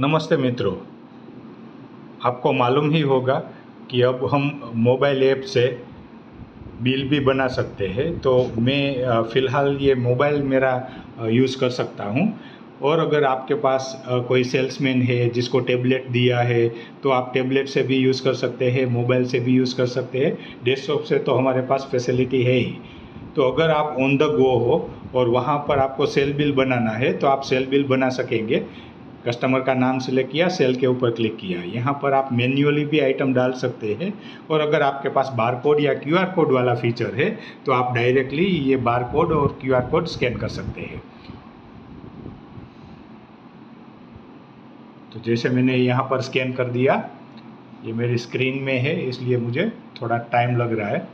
नमस्ते मित्रों, आपको मालूम ही होगा कि अब हम मोबाइल ऐप से बिल भी बना सकते हैं। तो मैं फ़िलहाल ये मोबाइल मेरा यूज़ कर सकता हूँ। और अगर आपके पास कोई सेल्समैन है जिसको टैबलेट दिया है तो आप टैबलेट से भी यूज़ कर सकते हैं, मोबाइल से भी यूज़ कर सकते हैं, डेस्कटॉप से तो हमारे पास फैसिलिटी है ही। तो अगर आप ऑन द गो हो और वहाँ पर आपको सेल बिल बनाना है तो आप सेल बिल बना सकेंगे। कस्टमर का नाम सिलेक्ट किया, सेल के ऊपर क्लिक किया, यहाँ पर आप मैन्युअली भी आइटम डाल सकते हैं। और अगर आपके पास बारकोड या क्यूआर कोड वाला फीचर है तो आप डायरेक्टली ये बारकोड और क्यूआर कोड स्कैन कर सकते हैं। तो जैसे मैंने यहाँ पर स्कैन कर दिया, ये मेरी स्क्रीन में है इसलिए मुझे थोड़ा टाइम लग रहा है।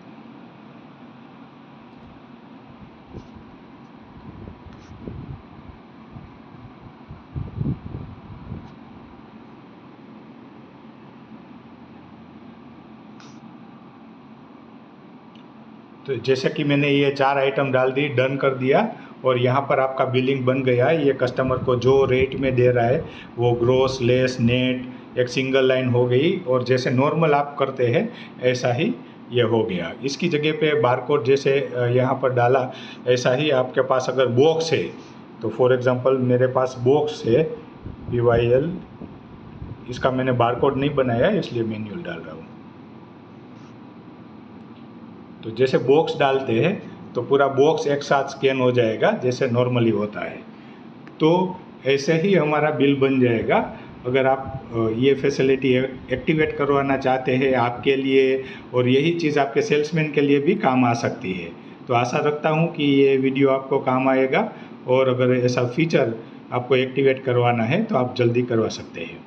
तो जैसे कि मैंने ये 4 आइटम डाल दी, डन कर दिया और यहाँ पर आपका बिलिंग बन गया। ये कस्टमर को जो रेट में दे रहा है वो ग्रोस, लेस, नेट एक सिंगल लाइन हो गई और जैसे नॉर्मल आप करते हैं ऐसा ही ये हो गया। इसकी जगह पे बारकोड जैसे यहाँ पर डाला, ऐसा ही आपके पास अगर बॉक्स है तो फॉर एग्ज़ाम्पल मेरे पास बॉक्स है BYL, इसका मैंने बारकोड नहीं बनाया इसलिए मैन्युअल डाल रहा हूँ। तो जैसे बॉक्स डालते हैं तो पूरा बॉक्स एक साथ स्कैन हो जाएगा जैसे नॉर्मली होता है। तो ऐसे ही हमारा बिल बन जाएगा। अगर आप ये फैसिलिटी एक्टिवेट करवाना चाहते हैं आपके लिए, और यही चीज़ आपके सेल्समैन के लिए भी काम आ सकती है। तो आशा रखता हूँ कि ये वीडियो आपको काम आएगा और अगर ऐसा फीचर आपको एक्टिवेट करवाना है तो आप जल्दी करवा सकते हैं।